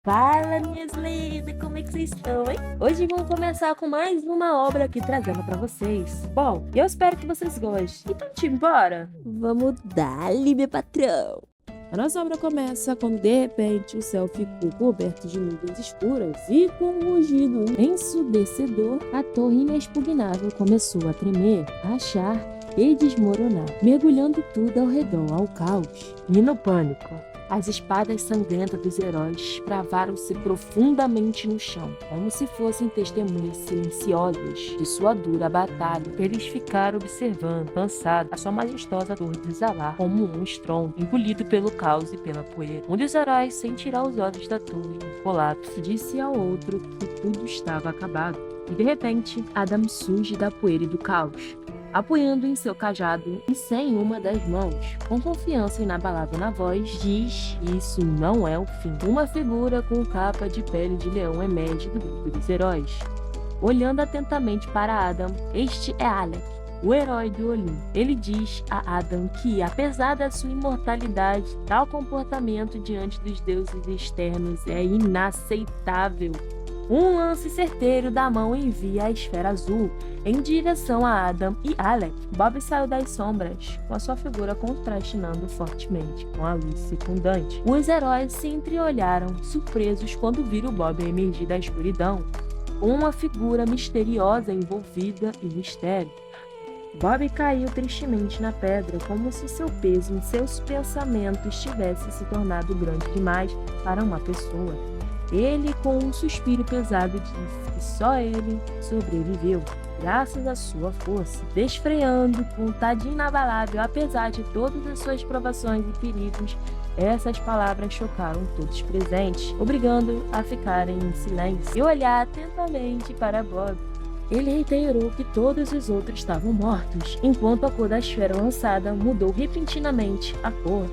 Fala, minhas lindas, como é que vocês estão, hein? Hoje vamos começar com mais uma obra aqui trazendo pra vocês. Bom, eu espero que vocês gostem. Então, time, bora? Vamos dar-lhe, meu patrão. A nossa obra começa quando de repente o céu ficou coberto de nuvens escuras e com um rugido ensurdecedor, a torre inexpugnável começou a tremer, rachar e desmoronar, mergulhando tudo ao redor ao caos. E no pânico, as espadas sangrentas dos heróis cravaram-se profundamente no chão, como se fossem testemunhas silenciosas de sua dura batalha. Eles ficaram observando, cansados, a sua majestosa torre desabar como um estrondo, engolido pelo caos e pela poeira. Um dos heróis, sem tirar os olhos da torre, em colapso, disse ao outro que tudo estava acabado. E de repente, Adam surge da poeira e do caos, apoiando em seu cajado e sem uma das mãos. Com confiança inabalável na voz, diz: "Isso não é o fim." Uma figura com capa de pele de leão emerge do grupo dos heróis. Olhando atentamente para Adam, este é Alec, o herói do Olimpo. Ele diz a Adam que, apesar da sua imortalidade, tal comportamento diante dos deuses externos é inaceitável. Um lance certeiro da mão envia a esfera azul em direção a Adam e Alec. Bob saiu das sombras, com a sua figura contrastinando fortemente com a luz circundante. Os heróis se entreolharam, surpresos quando viram Bob emergir da escuridão, com uma figura misteriosa envolvida em mistério. Bob caiu tristemente na pedra, como se seu peso em seus pensamentos tivesse se tornado grande demais para uma pessoa. Ele, com um suspiro pesado, disse que só ele sobreviveu, graças à sua força. Desfreando, com vontade inabalável, apesar de todas as suas provações e perigos, essas palavras chocaram todos presentes, obrigando a ficarem em silêncio e olhar atentamente para Bob. Ele reiterou que todos os outros estavam mortos, enquanto a cor da esfera lançada mudou repentinamente a cor.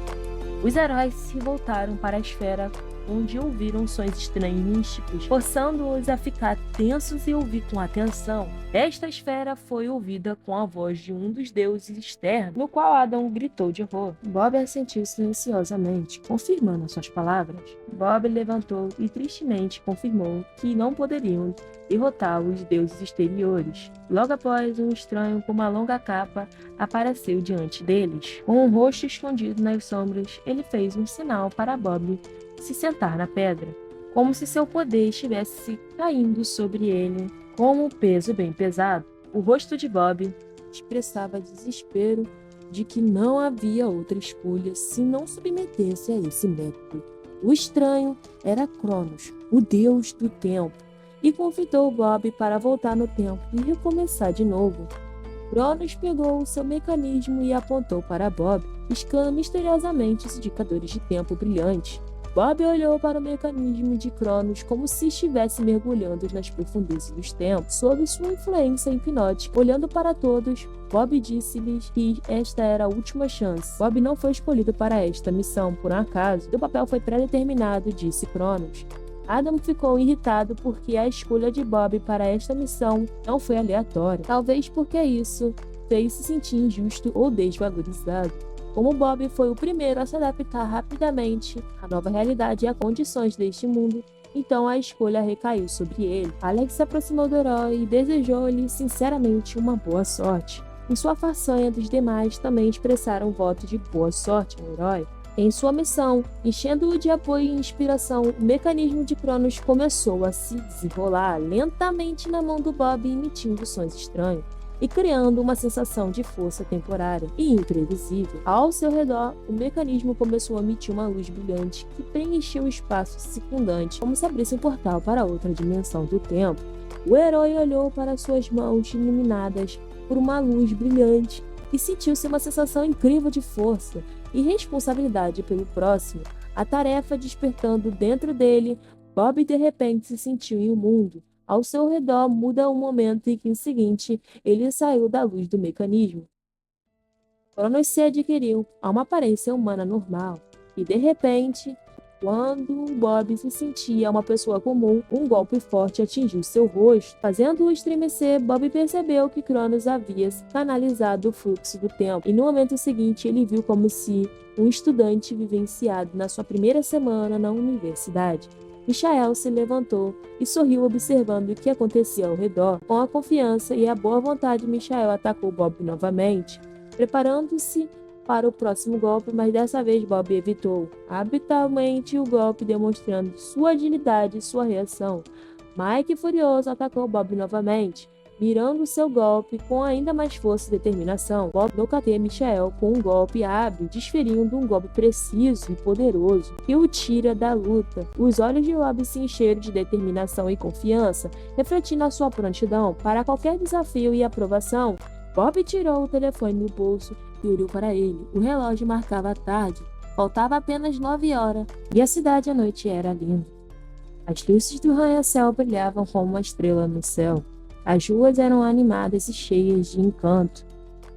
Os heróis se voltaram para a esfera, onde ouviram sons estranhos e místicos, forçando-os a ficar tensos e ouvir com atenção. Esta esfera foi ouvida com a voz de um dos deuses externos, no qual Adam gritou de horror. Bob assentiu silenciosamente, confirmando as suas palavras. Bob levantou e tristemente confirmou que não poderiam derrotar os deuses exteriores. Logo após, um estranho com uma longa capa apareceu diante deles. Com o rosto escondido nas sombras, ele fez um sinal para Bob se sentar na pedra, como se seu poder estivesse caindo sobre ele como um peso bem pesado. O rosto de Bob expressava desespero de que não havia outra escolha se não submeter-se a esse método. O estranho era Cronos, o deus do tempo, e convidou Bob para voltar no tempo e recomeçar de novo. Cronos pegou o seu mecanismo e apontou para Bob, piscando misteriosamente os indicadores de tempo brilhantes. Bob olhou para o mecanismo de Cronos como se estivesse mergulhando nas profundezas dos tempos, sob sua influência hipnótica. Olhando para todos, Bob disse-lhes que esta era a última chance. Bob não foi escolhido para esta missão por um acaso. Seu papel foi pré-determinado, disse Cronos. Adam ficou irritado porque a escolha de Bob para esta missão não foi aleatória. Talvez porque isso fez se sentir injusto ou desvalorizado. Como Bob foi o primeiro a se adaptar rapidamente à nova realidade e às condições deste mundo, então a escolha recaiu sobre ele. Alex se aproximou do herói e desejou-lhe sinceramente uma boa sorte. Em sua façanha, dos demais também expressaram um voto de boa sorte ao herói. Em sua missão, enchendo-o de apoio e inspiração, o mecanismo de Cronos começou a se desenrolar lentamente na mão do Bob, emitindo sons estranhos e criando uma sensação de força temporária e imprevisível. Ao seu redor, o mecanismo começou a emitir uma luz brilhante que preencheu o espaço circundante, como se abrisse um portal para outra dimensão do tempo. O herói olhou para suas mãos iluminadas por uma luz brilhante e sentiu-se uma sensação incrível de força e responsabilidade pelo próximo. A tarefa despertando dentro dele, Bob de repente se sentiu em um mundo ao seu redor muda o momento em que, em seguinte, ele saiu da luz do mecanismo. Cronos se adquiriu a uma aparência humana normal, e de repente, quando Bob se sentia uma pessoa comum, um golpe forte atingiu seu rosto. Fazendo-o estremecer, Bob percebeu que Cronos havia canalizado o fluxo do tempo, e no momento seguinte ele viu como se um estudante vivenciado na sua primeira semana na universidade. Michael se levantou e sorriu observando o que acontecia ao redor. Com a confiança e a boa vontade, Michael atacou Bob novamente, preparando-se para o próximo golpe, mas dessa vez Bob evitou habitalmente o golpe, demonstrando sua agilidade e sua reação. Mike, furioso, atacou Bob novamente, mirando seu golpe com ainda mais força e determinação. Bob nocauteia Michael com um golpe hábil, desferindo um golpe preciso e poderoso que o tira da luta. Os olhos de Bob se encheram de determinação e confiança, refletindo a sua prontidão para qualquer desafio e aprovação. Bob tirou o telefone do bolso e olhou para ele. O relógio marcava a tarde. Faltava apenas 9 horas e a cidade à noite era linda. As luzes do arranha-céu brilhavam como uma estrela no céu. As ruas eram animadas e cheias de encanto.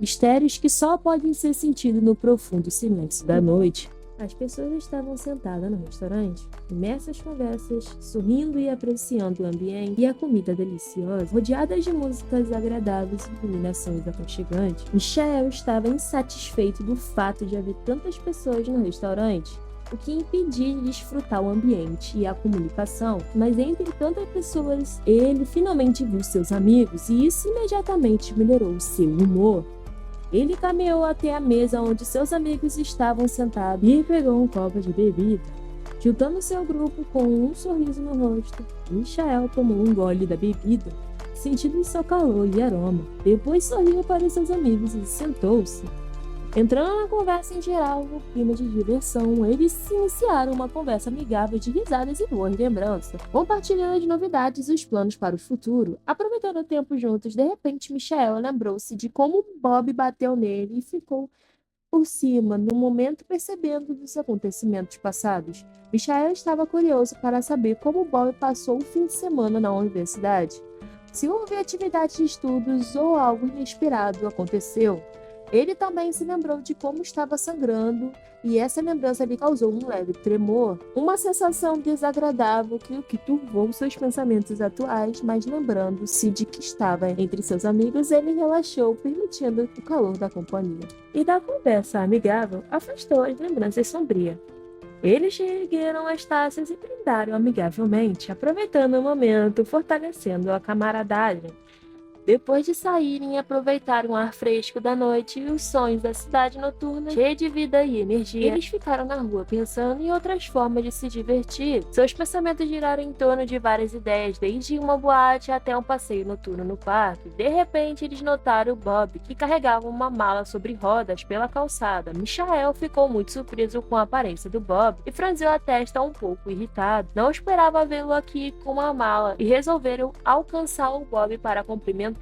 Mistérios que só podem ser sentidos no profundo silêncio da noite. As pessoas estavam sentadas no restaurante, imersas em conversas, sorrindo e apreciando o ambiente e a comida deliciosa, rodeadas de músicas agradáveis e iluminações aconchegantes. Michael estava insatisfeito do fato de haver tantas pessoas no restaurante, o que impedia de desfrutar o ambiente e a comunicação. Mas entre tantas pessoas, ele finalmente viu seus amigos e isso imediatamente melhorou seu humor. Ele caminhou até a mesa onde seus amigos estavam sentados e pegou um copo de bebida. Juntando seu grupo com um sorriso no rosto, Michael tomou um gole da bebida, sentindo seu calor e aroma. Depois sorriu para seus amigos e sentou-se. Entrando na conversa em geral, no clima de diversão, eles se iniciaram uma conversa amigável de risadas e boas lembranças, compartilhando as novidades e os planos para o futuro. Aproveitando o tempo juntos, de repente Michael lembrou-se de como Bob bateu nele e ficou por cima, no momento percebendo dos acontecimentos passados. Michael estava curioso para saber como Bob passou o fim de semana na universidade. Se houve atividade de estudos ou algo inesperado aconteceu. Ele também se lembrou de como estava sangrando e essa lembrança lhe causou um leve tremor, uma sensação desagradável que turvou seus pensamentos atuais, mas lembrando-se de que estava entre seus amigos, ele relaxou, permitindo o calor da companhia. E da conversa amigável, afastou as lembranças sombrias. Eles ergueram as taças e brindaram amigavelmente, aproveitando o momento, fortalecendo a camaradagem. Depois de saírem e aproveitar o ar fresco da noite e os sons da cidade noturna, cheia de vida e energia, eles ficaram na rua pensando em outras formas de se divertir. Seus pensamentos giraram em torno de várias ideias, desde uma boate até um passeio noturno no parque. De repente, eles notaram Bob, que carregava uma mala sobre rodas pela calçada. Michael ficou muito surpreso com a aparência do Bob e franziu a testa um pouco irritado. Não esperava vê-lo aqui com a mala e resolveram alcançar o Bob para cumprimentar.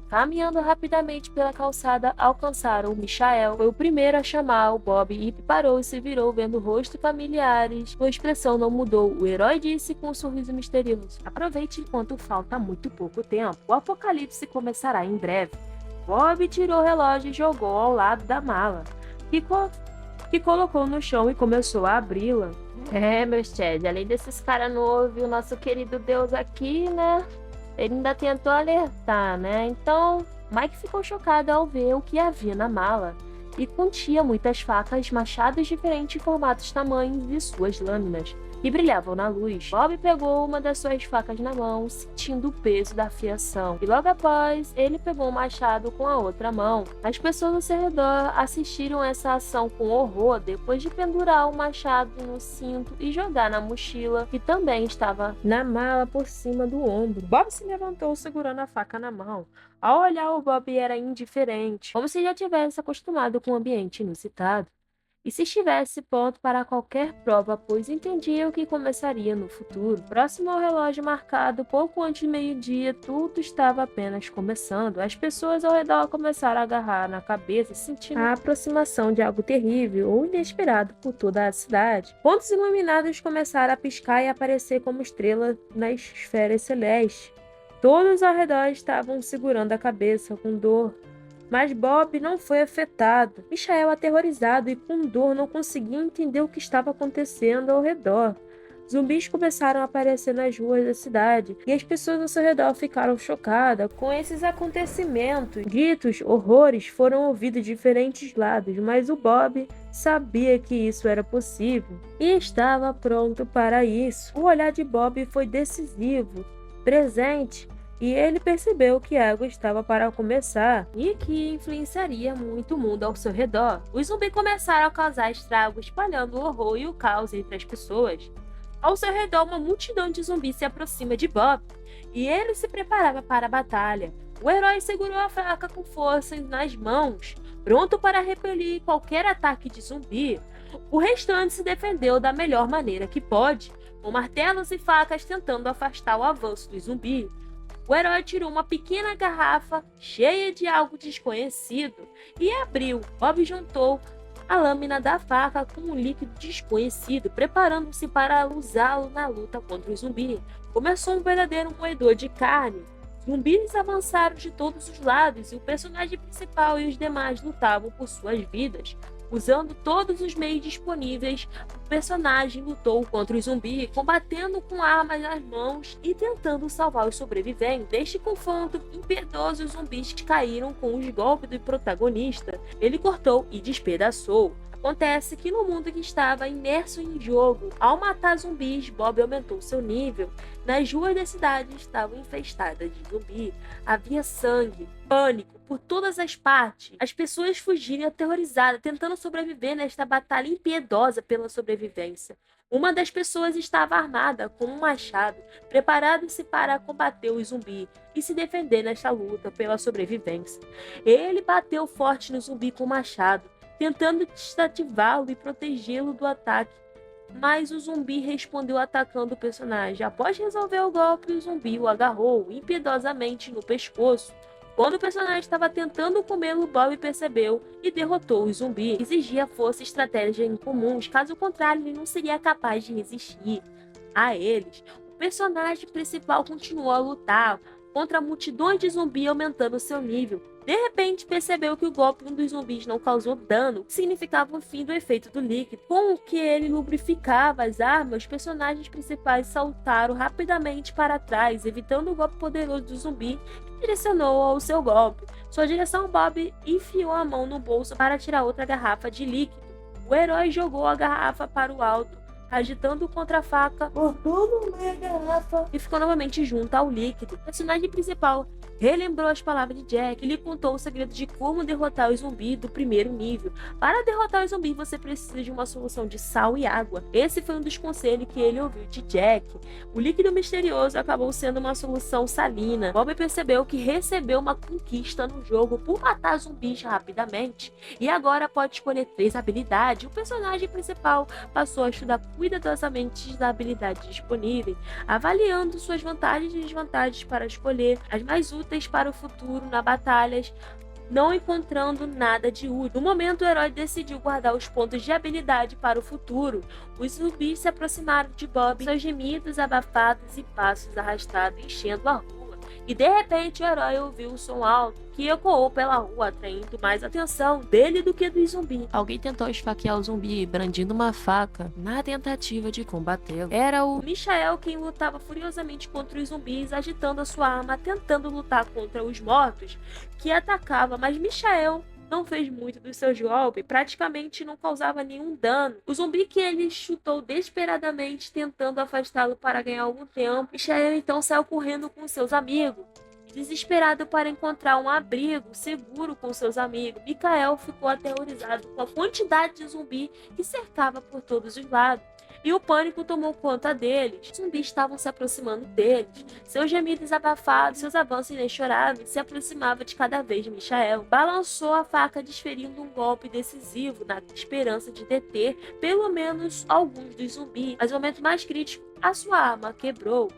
Caminhando rapidamente pela calçada, alcançaram Michael. Foi o primeiro a chamar o Bob e parou e se virou vendo rostos familiares. Sua expressão não mudou. O herói disse com um sorriso misterioso: "Aproveite enquanto falta muito pouco tempo. O apocalipse começará em breve." Bob tirou o relógio e jogou ao lado da mala, que colocou no chão e começou a abri-la. Meus Chad, além desses caras novos, o nosso querido Deus aqui, né? Ele ainda tentou alertar, né? Então, Mike ficou chocado ao ver o que havia na mala. E continha muitas facas, machados diferentes em formatos, tamanhos e suas lâminas, que brilhavam na luz. Bob pegou uma das suas facas na mão, sentindo o peso da afiação. E logo após, ele pegou o machado com a outra mão. As pessoas ao seu redor assistiram essa ação com horror, depois de pendurar o machado no cinto e jogar na mochila, que também estava na mala por cima do ombro. Bob se levantou segurando a faca na mão. Ao olhar, o Bob era indiferente, como se já tivesse acostumado com o ambiente inusitado. E se estivesse pronto para qualquer prova, pois entendia o que começaria no futuro. Próximo ao relógio marcado, pouco antes de meio-dia, tudo estava apenas começando. As pessoas ao redor começaram a agarrar na cabeça, sentindo a aproximação de algo terrível ou inesperado por toda a cidade. Pontos iluminados começaram a piscar e aparecer como estrelas nas esferas celestes. Todos ao redor estavam segurando a cabeça com dor. Mas Bob não foi afetado. Michael, aterrorizado e com dor, não conseguia entender o que estava acontecendo ao redor. Zumbis começaram a aparecer nas ruas da cidade e as pessoas ao seu redor ficaram chocadas com esses acontecimentos. Gritos, horrores foram ouvidos de diferentes lados, mas o Bob sabia que isso era possível e estava pronto para isso. O olhar de Bob foi decisivo, presente, e ele percebeu que a água estava para começar e que influenciaria muito o mundo ao seu redor. Os zumbis começaram a causar estragos, espalhando o horror e o caos entre as pessoas. Ao seu redor, uma multidão de zumbis se aproxima de Bob e ele se preparava para a batalha. O herói segurou a faca com força nas mãos, pronto para repelir qualquer ataque de zumbi. O restante se defendeu da melhor maneira que pôde, com martelos e facas tentando afastar o avanço dos zumbis. O herói tirou uma pequena garrafa cheia de algo desconhecido e abriu. Bob juntou a lâmina da faca com um líquido desconhecido, preparando-se para usá-lo na luta contra o zumbi. Começou um verdadeiro moedor de carne. Zumbis avançaram de todos os lados e o personagem principal e os demais lutavam por suas vidas. Usando todos os meios disponíveis, o personagem lutou contra os zumbis, combatendo com armas nas mãos e tentando salvar os sobreviventes. Neste confronto impiedoso, os zumbis caíram com os golpes do protagonista. Ele cortou e despedaçou. Acontece que no mundo que estava imerso em jogo, ao matar zumbis, Bob aumentou seu nível. Nas ruas da cidade estavam infestadas de zumbi. Havia sangue, pânico por todas as partes. As pessoas fugiram aterrorizadas, tentando sobreviver nesta batalha impiedosa pela sobrevivência. Uma das pessoas estava armada com um machado, preparando-se para combater o zumbi e se defender nesta luta pela sobrevivência. Ele bateu forte no zumbi com o machado, tentando desativá-lo e protegê-lo do ataque, mas o zumbi respondeu atacando o personagem. Após resolver o golpe, o zumbi o agarrou impiedosamente no pescoço. Quando o personagem estava tentando comê-lo, Bob percebeu e derrotou o zumbi. Exigia força e estratégia incomuns, caso contrário ele não seria capaz de resistir a eles. O personagem principal continuou a lutar contra multidões de zumbis, aumentando seu nível. De repente, percebeu que o golpe dos zumbis não causou dano, que significava o fim do efeito do líquido. Com o que ele lubrificava as armas, os personagens principais saltaram rapidamente para trás, evitando o golpe poderoso do zumbi, que direcionou ao seu golpe. Sua direção, Bob enfiou a mão no bolso para tirar outra garrafa de líquido. O herói jogou a garrafa para o alto, agitando contra a faca, cortou meia garrafa e ficou novamente junto ao líquido. O personagem principal relembrou as palavras de Jack e lhe contou o segredo de como derrotar o zumbi do primeiro nível. Para derrotar o zumbi, você precisa de uma solução de sal e água. Esse foi um dos conselhos que ele ouviu de Jack. O líquido misterioso acabou sendo uma solução salina. Bob percebeu que recebeu uma conquista no jogo por matar zumbis rapidamente e agora pode escolher 3 habilidades. O personagem principal passou a estudar cuidadosamente as habilidades disponíveis, avaliando suas vantagens e desvantagens para escolher as mais úteis para o futuro na batalhas, não encontrando nada de útil. No momento, o herói decidiu guardar os pontos de habilidade para o futuro. Os zumbis se aproximaram de Bob, seus gemidos abafados e passos arrastados enchendo a rua. E de repente o herói ouviu um som alto que ecoou pela rua, atraindo mais atenção dele do que do zumbi. Alguém tentou esfaquear o zumbi, brandindo uma faca, na tentativa de combatê-lo. Era o Michael quem lutava furiosamente contra os zumbis, agitando a sua arma, tentando lutar contra os mortos que atacava, mas Michael não fez muito dos seus golpes, praticamente não causava nenhum dano. O zumbi que ele chutou desesperadamente, tentando afastá-lo para ganhar algum tempo. Michael então saiu correndo com seus amigos, desesperado para encontrar um abrigo seguro com seus amigos. Michael ficou aterrorizado com a quantidade de zumbi que cercava por todos os lados. E o pânico tomou conta deles. Os zumbis estavam se aproximando deles. Seus gemidos abafados, seus avanços inexoráveis se aproximavam de cada vez de Michael. Balançou a faca, desferindo um golpe decisivo na esperança de deter pelo menos alguns dos zumbis. Mas no momento mais crítico, a sua arma quebrou.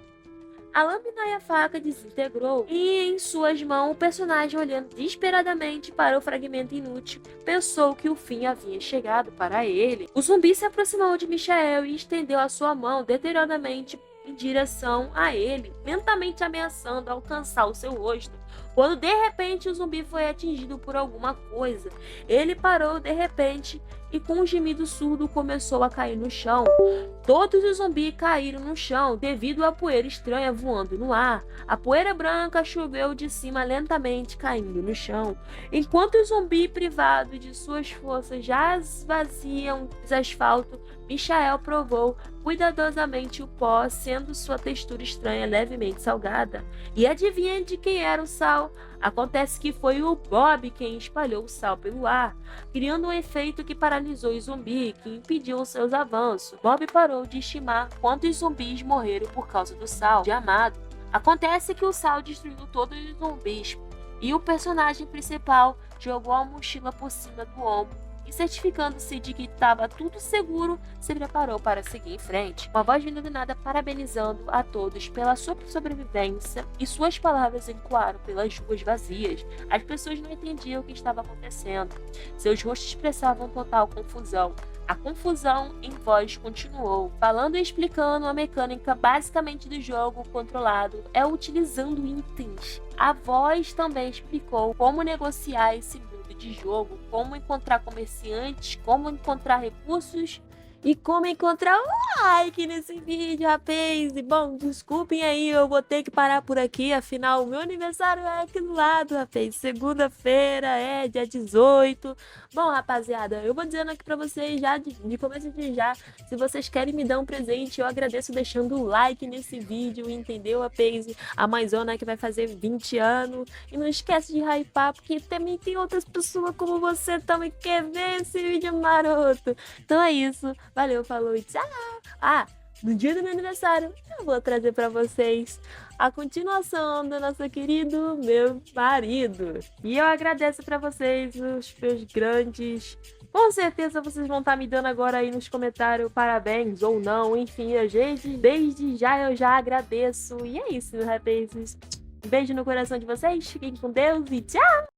A lâmina e a faca desintegrou, e em suas mãos o personagem, olhando desesperadamente para o fragmento inútil, pensou que o fim havia chegado para ele. O zumbi se aproximou de Michael e estendeu a sua mão deterioradamente em direção a ele, lentamente ameaçando alcançar o seu rosto. quando de repente o zumbi foi atingido por alguma coisa. Ele parou de repente e com um gemido surdo começou a cair no chão. Todos os zumbis caíram no chão devido à poeira estranha voando no ar. A poeira branca choveu de cima lentamente caindo no chão. Enquanto o zumbi privado de suas forças já esvaziam o asfalto, Michael provou cuidadosamente o pó, sendo sua textura estranha levemente salgada. E adivinha de quem era o sal? Acontece que foi o Bob quem espalhou o sal pelo ar, criando um efeito que paralisou os zumbis, que impediu os seus avanços. Bob parou de estimar quantos zumbis morreram por causa do sal de Amado. Acontece que o sal destruiu todos os zumbis, e o personagem principal jogou a mochila por cima do ombro e, certificando-se de que estava tudo seguro, se preparou para seguir em frente. Uma voz vinda do nada parabenizando a todos pela sua sobrevivência e suas palavras ecoaram pelas ruas vazias. As pessoas não entendiam o que estava acontecendo. Seus rostos expressavam total confusão. A confusão em voz continuou, falando e explicando a mecânica basicamente do jogo controlado é utilizando itens. A voz também explicou como negociar esse mundo de jogo, como encontrar comerciantes, como encontrar recursos e como encontrar um like nesse vídeo, rapaz. E bom, desculpem aí, eu vou ter que parar por aqui, afinal o meu aniversário é aqui do lado, rapaz. Segunda-feira é dia 18. Bom, rapaziada, eu vou dizendo aqui pra vocês já, de começo de já, se vocês querem me dar um presente, eu agradeço deixando o like nesse vídeo, entendeu, rapaz? A mãezona que vai fazer 20 anos. E não esquece de hypar, porque também tem outras pessoas como você também que quer ver esse vídeo maroto. Então é isso. Valeu, falou e tchau! No dia do meu aniversário, eu vou trazer pra vocês a continuação do nosso querido Meu Marido. E eu agradeço pra vocês, os meus grandes. Com certeza vocês vão estar me dando agora aí nos comentários parabéns ou não. Enfim, desde já eu já agradeço. E é isso, rapazes. Um beijo no coração de vocês. Fiquem com Deus e tchau!